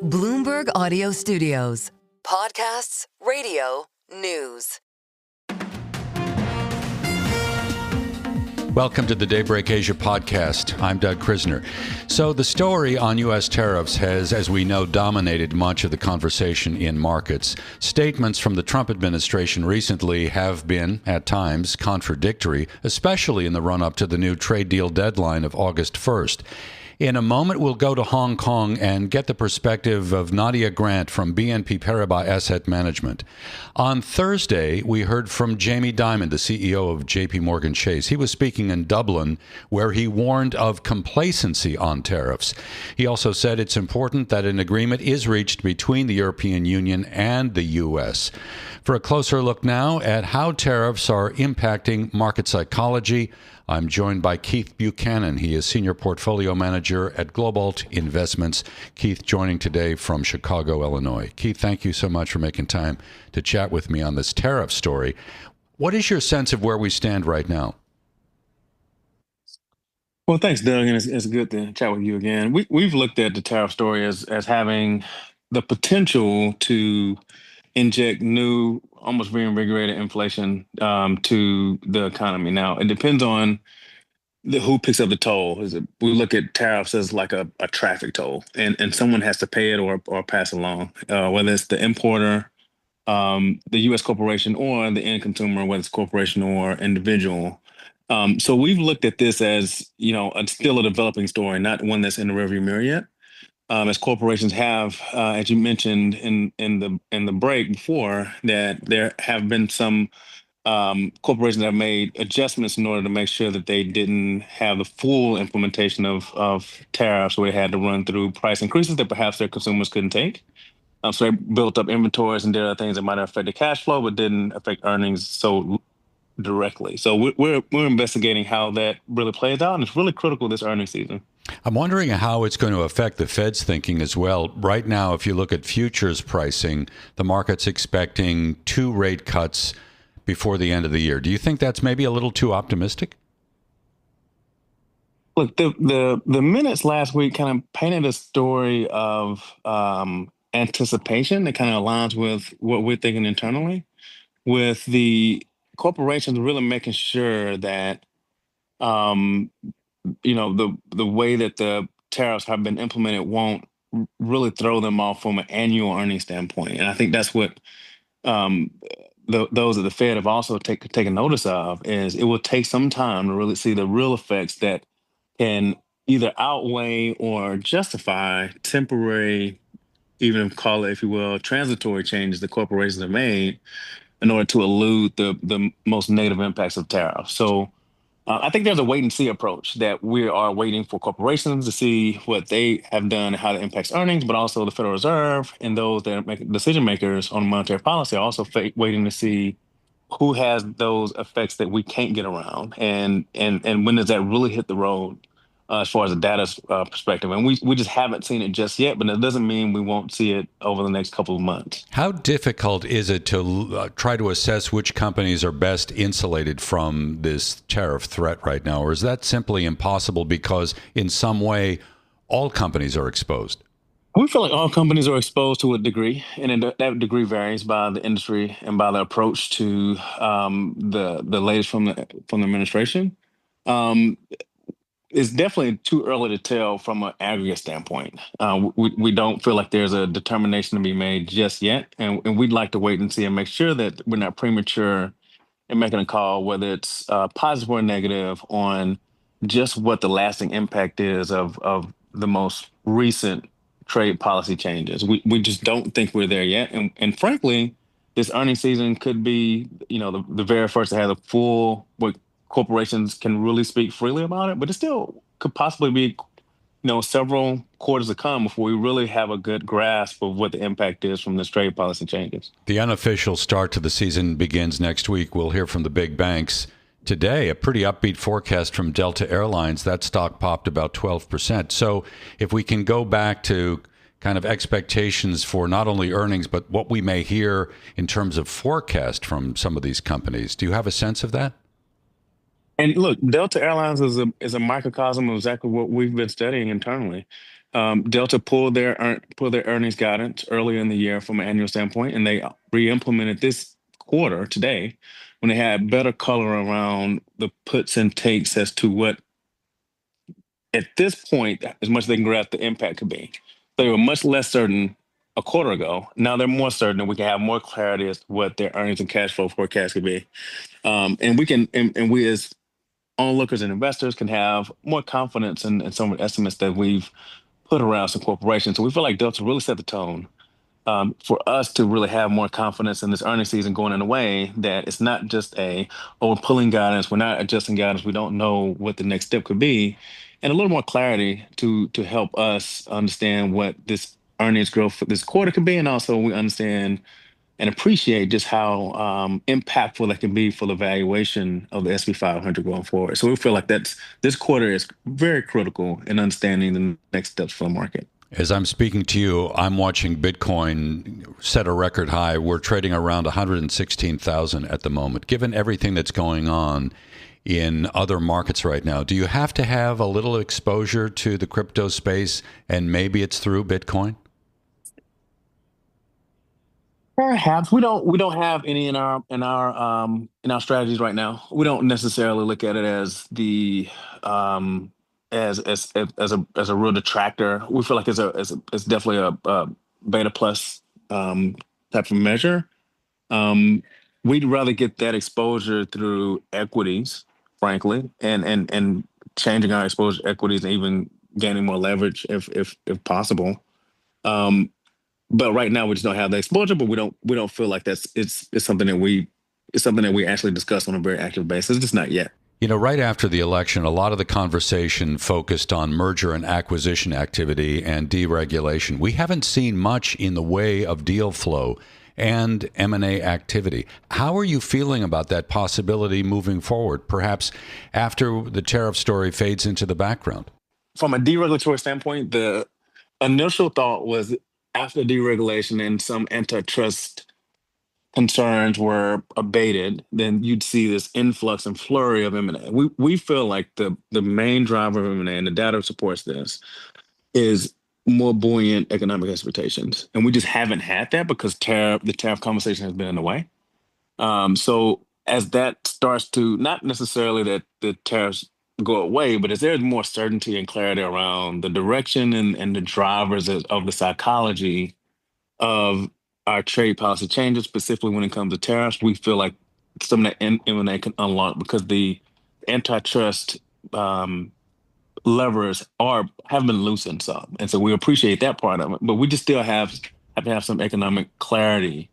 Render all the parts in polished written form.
Bloomberg Audio Studios. Podcasts, radio, news. Welcome to the Daybreak Asia podcast. I'm Doug Krisner. So the story on U.S. tariffs has, as we know, dominated much of the conversation in markets. Statements from the Trump administration recently have been, at times, contradictory, especially in the run-up to the new trade deal deadline of August 1st. In a moment, we'll go to Hong Kong and get the perspective of Nadia Grant from BNP Paribas Asset Management. On Thursday, we heard from Jamie Dimon, the CEO of JP Morgan Chase. He was speaking in Dublin, where he warned of complacency on tariffs. He also said it's important that an agreement is reached between the European Union and the U.S. For a closer look now at how tariffs are impacting market psychology, I'm joined by Keith Buchanan. He is Senior Portfolio Manager at Globalt Investments. Keith joining today from Chicago, Illinois. Keith, thank you so much for making time to chat with me on this tariff story. What is your sense of where we stand right now? Well, thanks, Doug, and it's good to chat with you again. We've looked at the tariff story as having the potential to inject new, almost reinvigorated inflation to the economy. Now, it depends on who picks up the toll. We look at tariffs as like a traffic toll, and someone has to pay it or pass along, whether it's the importer, the U.S. corporation, or the end consumer, whether it's corporation or individual. So we've looked at this as, still a developing story, not one that's in the rearview mirror yet. As corporations have, as you mentioned in the break before, that there have been some corporations that have made adjustments in order to make sure that they didn't have the full implementation of tariffs, where they had to run through price increases that perhaps their consumers couldn't take. So they built up inventories and did other things that might have affected cash flow, but didn't affect earnings so directly. So we're investigating how that really plays out, and it's really critical this earnings season. I'm wondering how it's going to affect the Fed's thinking as well. Right now, if you look at futures pricing, the market's expecting 2 rate cuts before the end of the year. Do you think that's maybe a little too optimistic? Look, the minutes last week kind of painted a story of anticipation that kind of aligns with what we're thinking internally, with the corporations really making sure that the way that the tariffs have been implemented won't really throw them off from an annual earnings standpoint. And I think that's what those at the Fed have also taken notice of, is it will take some time to really see the real effects that can either outweigh or justify temporary, even call it, if you will, transitory changes that corporations have made in order to elude the most negative impacts of tariffs. So I think there's a wait and see approach, that we are waiting for corporations to see what they have done and how it impacts earnings, but also the Federal Reserve and those that make decision makers on monetary policy are also waiting to see who has those effects that we can't get around, and when does that really hit the road as far as the data's perspective. And we just haven't seen it just yet, but it doesn't mean we won't see it over the next couple of months. How difficult is it to try to assess which companies are best insulated from this tariff threat right now? Or is that simply impossible because in some way all companies are exposed? We feel like all companies are exposed to a degree, and that degree varies by the industry and by the approach to the latest from the administration. It's definitely too early to tell from an aggregate standpoint. We don't feel like there's a determination to be made just yet, and we'd like to wait and see and make sure that we're not premature in making a call, whether it's positive or negative, on just what the lasting impact is of the most recent trade policy changes. We just don't think we're there yet, and frankly, this earnings season could be the very first to have the full what corporations can really speak freely about it, but it still could possibly be, several quarters to come before we really have a good grasp of what the impact is from this trade policy changes. The unofficial start to the season begins next week. We'll hear from the big banks today. A pretty upbeat forecast from Delta Airlines. That stock popped about 12%. So if we can go back to kind of expectations for not only earnings, but what we may hear in terms of forecast from some of these companies, do you have a sense of that? And look, Delta Airlines is a microcosm of exactly what we've been studying internally. Delta pulled their earnings guidance earlier in the year from an annual standpoint, and they re-implemented this quarter today when they had better color around the puts and takes as to what, at this point, as much as they can grasp the impact could be. They were much less certain a quarter ago. Now they're more certain, and we can have more clarity as to what their earnings and cash flow forecast could be. And we can, and we as onlookers and investors can have more confidence in some of the estimates that we've put around some corporations. So we feel like Delta really set the tone for us to really have more confidence in this earnings season going in a way that it's not just we're pulling guidance, we're not adjusting guidance, we don't know what the next step could be, and a little more clarity to help us understand what this earnings growth for this quarter could be, and also we understand and appreciate just how impactful that can be for the valuation of the SP 500 going forward. So we feel like this quarter is very critical in understanding the next steps for the market. As I'm speaking to you, I'm watching Bitcoin set a record high. We're trading around 116,000 at the moment. Given everything that's going on in other markets right now, do you have to have a little exposure to the crypto space, and maybe it's through Bitcoin? Perhaps we don't have any in our strategies right now. We don't necessarily look at it as the as a real detractor. We feel like it's definitely a beta plus type of measure. Um, we'd rather get that exposure through equities, frankly, and changing our exposure to equities and even gaining more leverage if possible. Um, but right now we just don't have the exposure, but we don't feel like it's something that we actually discuss on a very active basis. Just not yet. You know, right after the election, a lot of the conversation focused on merger and acquisition activity and deregulation. We haven't seen much in the way of deal flow and M&A activity. How are you feeling about that possibility moving forward, perhaps after the tariff story fades into the background? From a deregulatory standpoint, the initial thought was after deregulation and some antitrust concerns were abated, then you'd see this influx and flurry of M&A. We feel like the main driver of M&A, and the data supports this, is more buoyant economic expectations, and we just haven't had that because the tariff conversation has been in the way. So as that starts to, not necessarily that the tariffs go away, but as there's more certainty and clarity around the direction and the drivers of the psychology of our trade policy changes, specifically when it comes to tariffs, we feel like some of that M&A can unlock because the antitrust levers have been loosened some, and so we appreciate that part of it. But we just still have to have some economic clarity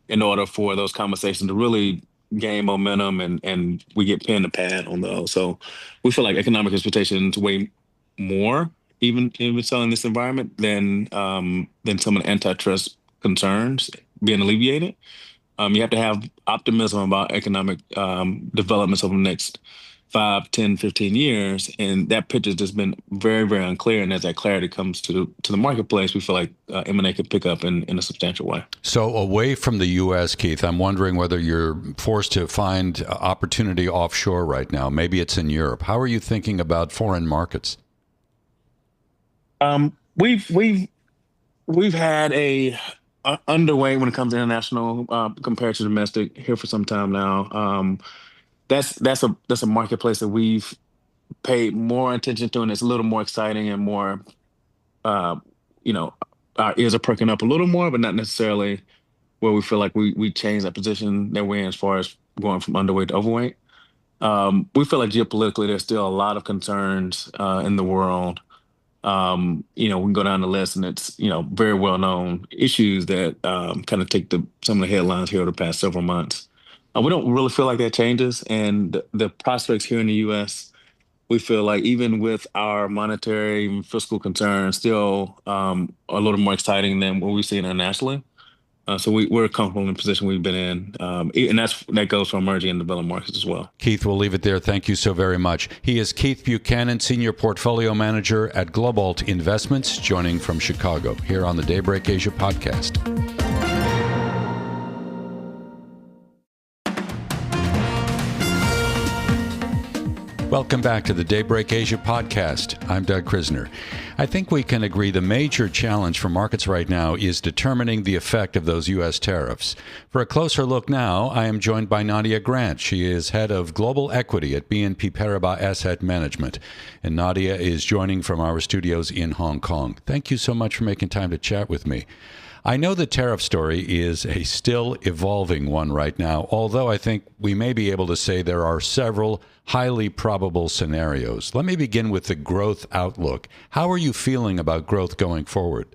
in order for those conversations to really gain momentum and we get pen to pad on those. So we feel like economic expectations weigh more, even so in this environment, than some of the antitrust concerns being alleviated. You have to have optimism about economic developments over the next 5, 10, 15 years. And that picture's just been very, very unclear. And as that clarity comes to the marketplace, we feel like M&A could pick up in a substantial way. So away from the U.S., Keith, I'm wondering whether you're forced to find opportunity offshore right now. Maybe it's in Europe. How are you thinking about foreign markets? We've had a underway when it comes to international compared to domestic here for some time now. That's a marketplace that we've paid more attention to, and it's a little more exciting and more, uh, you know, our ears are perking up a little more, but not necessarily where we feel like we changed that position that we're in as far as going from underweight to overweight. We feel like geopolitically there's still a lot of concerns in the world. We can go down the list, and it's very well known issues that kind of take some of the headlines here over the past several months. We don't really feel like that changes, and the prospects here in the U.S. We feel like even with our monetary and fiscal concerns, still a little more exciting than what we see internationally. So we're comfortable in the position we've been in, and that goes for emerging and developing markets as well. Keith, we'll leave it there. Thank you so very much. He is Keith Buchanan, Senior Portfolio Manager at Globalt Investments, joining from Chicago here on the Daybreak Asia podcast. Welcome back to the Daybreak Asia podcast. I'm Doug Krisner. I think we can agree the major challenge for markets right now is determining the effect of those U.S. tariffs. For a closer look now, I am joined by Nadia Grant. She is head of global equity at BNP Paribas Asset Management. And Nadia is joining from our studios in Hong Kong. Thank you so much for making time to chat with me. I know the tariff story is a still evolving one right now, although I think we may be able to say there are several highly probable scenarios. Let me begin with the growth outlook. How are you feeling about growth going forward?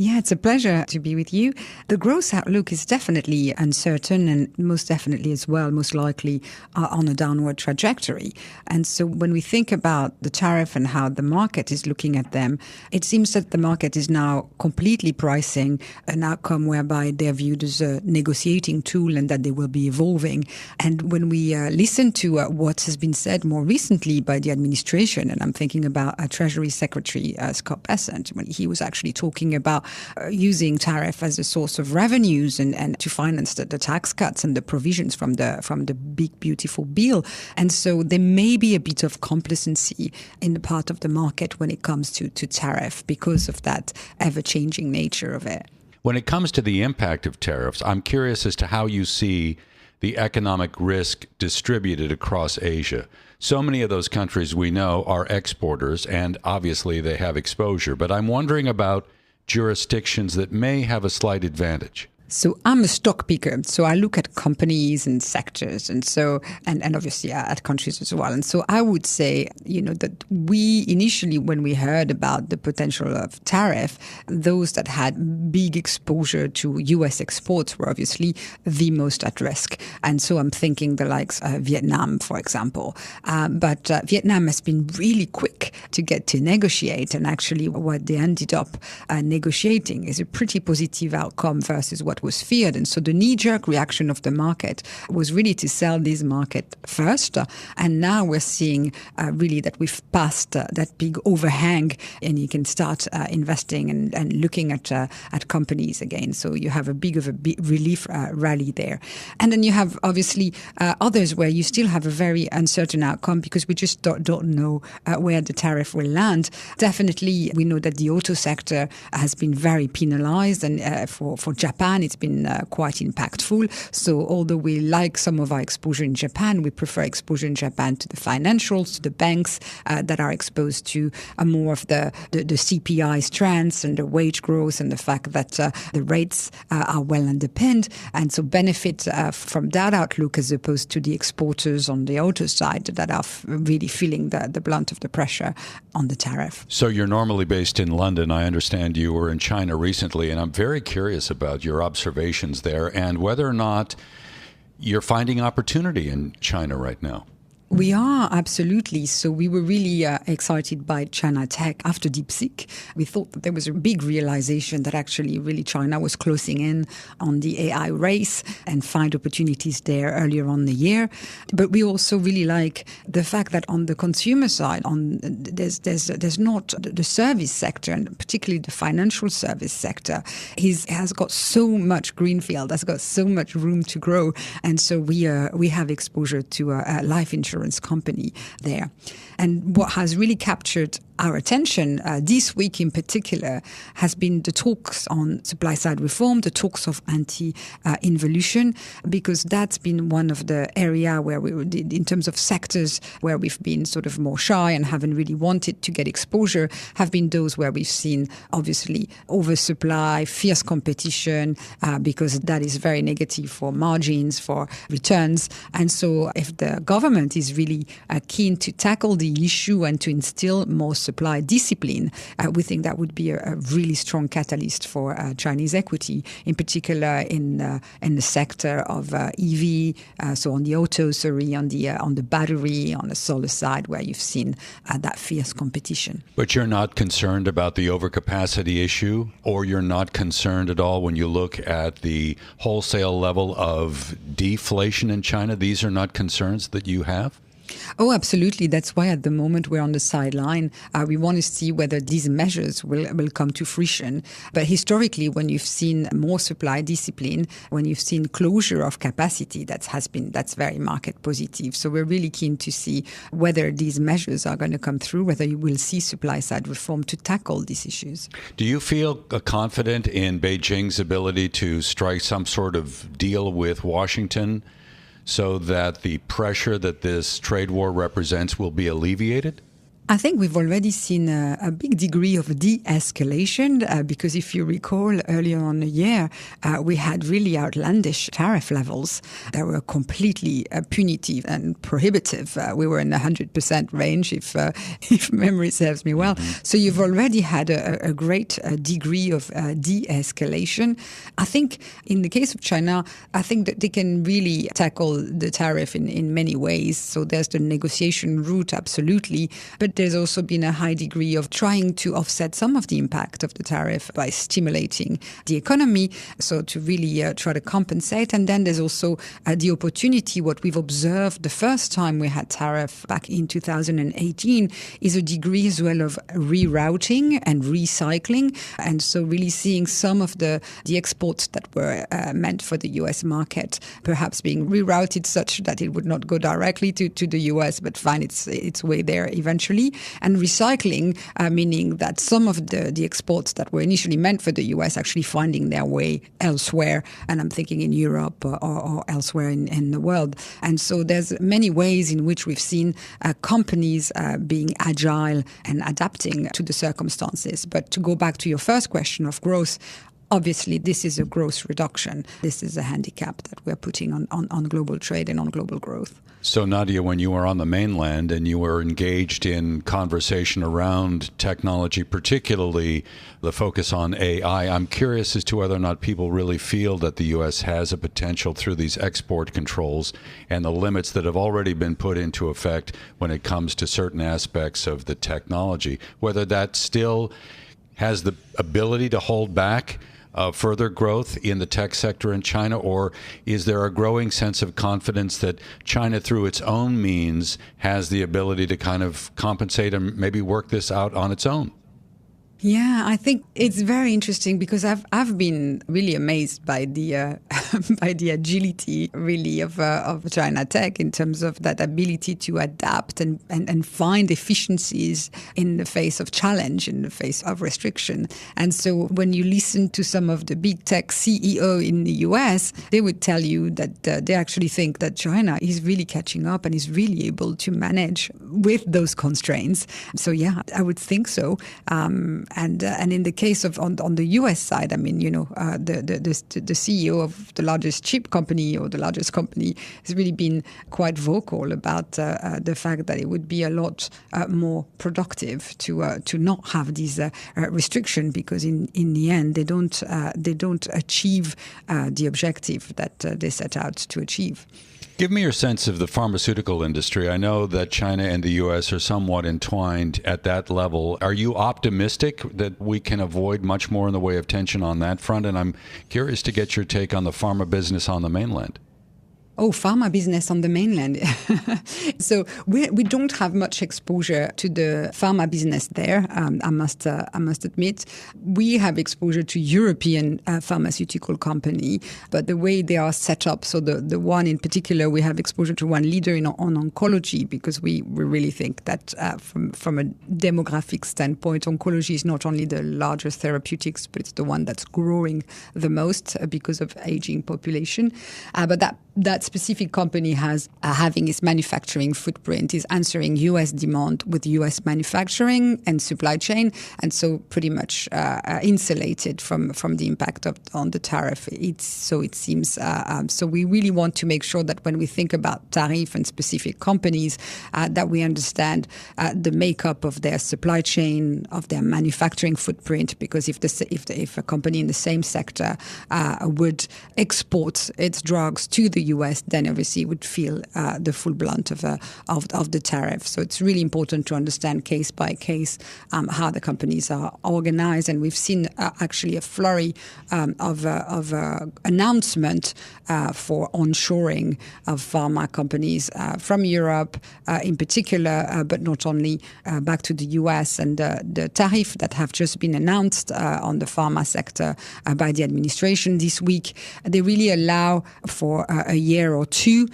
Yeah, it's a pleasure to be with you. The growth outlook is definitely uncertain and most definitely as well, most likely on a downward trajectory. And so when we think about the tariff and how the market is looking at them, it seems that the market is now completely pricing an outcome whereby they're viewed as a negotiating tool and that they will be evolving. And when we listen to what has been said more recently by the administration, and I'm thinking about Treasury Secretary Scott Bessent, when he was actually talking about using tariff as a source of revenues and to finance the tax cuts and the provisions from the big, beautiful bill. And so there may be a bit of complacency in the part of the market when it comes to tariff because of that ever-changing nature of it. When it comes to the impact of tariffs, I'm curious as to how you see the economic risk distributed across Asia. So many of those countries we know are exporters, and obviously they have exposure. But I'm wondering about jurisdictions that may have a slight advantage. So I'm a stock picker. So I look at companies and sectors and so, and obviously at countries as well. And so I would say, that we initially, when we heard about the potential of tariff, those that had big exposure to US exports were obviously the most at risk. And so I'm thinking the likes of Vietnam, for example. But Vietnam has been really quick to get to negotiate. And actually what they ended up negotiating is a pretty positive outcome versus what was feared. And so the knee-jerk reaction of the market was really to sell this market first. And now we're seeing really that we've passed that big overhang and you can start investing and looking at companies again. So you have a big relief rally there. And then you have obviously others where you still have a very uncertain outcome because we just don't know where the tariff will land. Definitely, we know that the auto sector has been very penalized, and for Japan, it's been quite impactful. So although we like some of our exposure in Japan, we prefer exposure in Japan to the financials, to the banks that are exposed to more of the CPI strands and the wage growth and the fact that the rates are well underpinned, and so benefit from that outlook as opposed to the exporters on the auto side that are really feeling the blunt of the pressure on the tariff. So you're normally based in London. I understand you were in China recently, and I'm very curious about your observations there and whether or not you're finding opportunity in China right now. We are, absolutely. So we were really excited by China Tech after DeepSeek. We thought that there was a big realization that actually really China was closing in on the AI race and find opportunities there earlier on the year. But we also really like the fact that on the consumer side, there's not the service sector, and particularly the financial service sector, has got so much greenfield, has got so much room to grow. And so we have exposure to life insurance company there. And what has really captured our attention this week in particular has been the talks on supply side reform, the talks of anti-involution, because that's been one of the area where we, in terms of sectors where we've been sort of more shy and haven't really wanted to get exposure, have been those where we've seen obviously oversupply, fierce competition, because that is very negative for margins, for returns. And so if the government is really keen to tackle the issue and to instill more supply discipline, we think that would be a really strong catalyst for Chinese equity, in particular in the sector of EV, so on the auto, on the battery, on the solar side, where you've seen that fierce competition. But you're not concerned about the overcapacity issue, or you're not concerned at all when you look at the wholesale level of deflation in China? These are not concerns that you have? Oh, absolutely. That's why at the moment we're on the sideline. We want to see whether these measures will come to fruition. But historically, when you've seen more supply discipline, when you've seen closure of capacity, that's very market positive. So we're really keen to see whether these measures are going to come through, whether you will see supply side reform to tackle these issues. Do you feel confident in Beijing's ability to strike some sort of deal with Washington so that the pressure that this trade war represents will be alleviated? I think we've already seen a big degree of de-escalation because if you recall earlier on the year, we had really outlandish tariff levels that were completely punitive and prohibitive. We were in the 100% range if memory serves me well. Mm-hmm. So you've already had a great degree of de-escalation. I think in the case of China, I think that they can really tackle the tariff in many ways. So there's the negotiation route, absolutely, but there's also been a high degree of trying to offset some of the impact of the tariff by stimulating the economy, so to really try to compensate. And then there's also the opportunity, what we've observed the first time we had tariff back in 2018, is a degree as well of rerouting and recycling. And so really seeing some of the exports that were meant for the US market perhaps being rerouted such that it would not go directly to the US, but find its way there eventually. And recycling, meaning that some of the exports that were initially meant for the US actually finding their way elsewhere. And I'm thinking in Europe or elsewhere in the world. And so there's many ways in which we've seen companies being agile and adapting to the circumstances. But to go back to your first question of growth, obviously, this is a growth reduction. This is a handicap that we're putting on global trade and on global growth. So, Nadia, when you were on the mainland and you were engaged in conversation around technology, particularly the focus on AI, I'm curious as to whether or not people really feel that the U.S. has a potential through these export controls and the limits that have already been put into effect when it comes to certain aspects of the technology, whether that still has the ability to hold back further growth in the tech sector in China, or is there a growing sense of confidence that China, through its own means, has the ability to kind of compensate and maybe work this out on its own? Yeah, I think it's very interesting because I've been really amazed by the by the agility really of China Tech in terms of that ability to adapt and find efficiencies in the face of challenge, in the face of restriction. And so when you listen to some of the big tech CEO in the US, they would tell you that they actually think that China is really catching up and is really able to manage with those constraints. So yeah, I would think so. And in the case of on the US side, I mean, the CEO of the largest chip company or the largest company has really been quite vocal about the fact that it would be a lot more productive to not have these restriction because in the end they don't achieve the objective that they set out to achieve. Give me your sense of the pharmaceutical industry. I know that China and the U.S. are somewhat entwined at that level. Are you optimistic that we can avoid much more in the way of tension on that front? And I'm curious to get your take on the pharma business on the mainland. Oh, pharma business on the mainland. So we don't have much exposure to the pharma business there. I must admit, we have exposure to European pharmaceutical company, but the way they are set up. So the one in particular, we have exposure to one leader on oncology because we really think that from a demographic standpoint, oncology is not only the largest therapeutics, but it's the one that's growing the most because of aging population. But that specific company has having its manufacturing footprint is answering U.S. demand with U.S. manufacturing and supply chain, and so pretty much insulated from the impact on the tariff. So it seems. So we really want to make sure that when we think about tariff and specific companies, that we understand the makeup of their supply chain, of their manufacturing footprint. Because if a company in the same sector would export its drugs to the U.S. US, then obviously would feel the full blunt of the tariff. So it's really important to understand case by case how the companies are organized. And we've seen actually a flurry of announcement for onshoring of pharma companies from Europe in particular, but not only back to the US. And the tariff that have just been announced on the pharma sector by the administration this week, they really allow for a year or two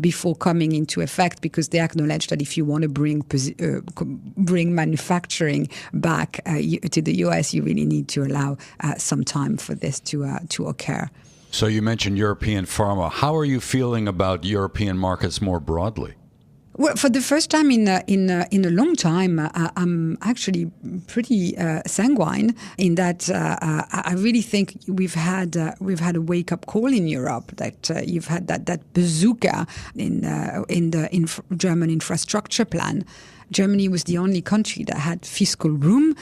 before coming into effect, because they acknowledge that if you want to bring manufacturing back to the US, you really need to allow some time for this to occur. So you mentioned European pharma. How are you feeling about European markets more broadly? Well, for the first time in a long time, I'm actually pretty sanguine in that I really think we've had a wake up call in Europe, that you've had that bazooka in the German infrastructure plan. Germany was the only country that had fiscal room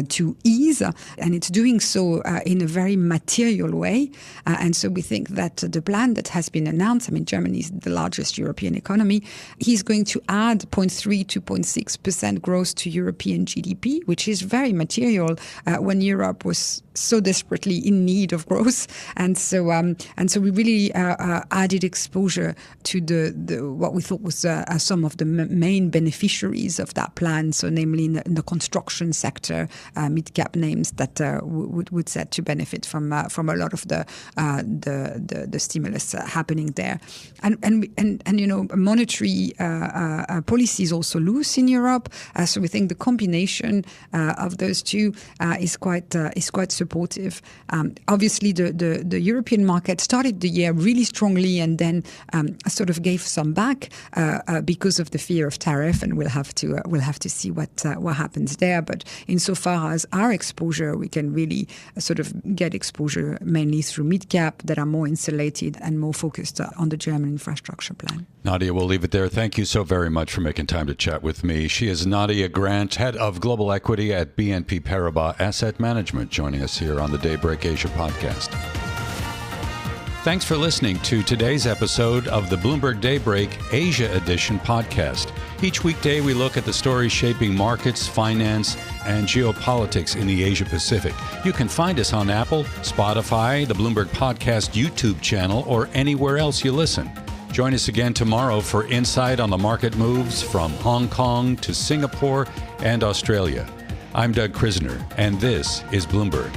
to ease, and it's doing so in a very material way. And so we think that the plan that has been announced, I mean, Germany is the largest European economy, he's going to add 0.3 to 0.6% growth to European GDP, which is very material when Europe was so desperately in need of growth. And so we really added exposure to the what we thought was some of the main beneficiaries of that plan, so namely in the construction sector, mid-cap names that would set to benefit from a lot of the stimulus happening there, and you know, monetary policy is also loose in Europe, so we think the combination of those two is quite supportive. Obviously, the European market started the year really strongly and then sort of gave some back because of the fear of tariff, and we'll have to see what happens there. But insofar as our exposure, we can really sort of get exposure mainly through mid-cap that are more insulated and more focused on the German infrastructure plan. Nadia, we'll leave it there. Thank you so very much for making time to chat with me. She is Nadia Grant, head of global equity at BNP Paribas Asset Management, joining us here on the Daybreak Asia podcast. Thanks for listening to today's episode of the Bloomberg Daybreak Asia Edition podcast. Each weekday, we look at the stories shaping markets, finance, and geopolitics in the Asia Pacific. You can find us on Apple, Spotify, the Bloomberg Podcast YouTube channel, or anywhere else you listen. Join us again tomorrow for insight on the market moves from Hong Kong to Singapore and Australia. I'm Doug Krisner, and this is Bloomberg.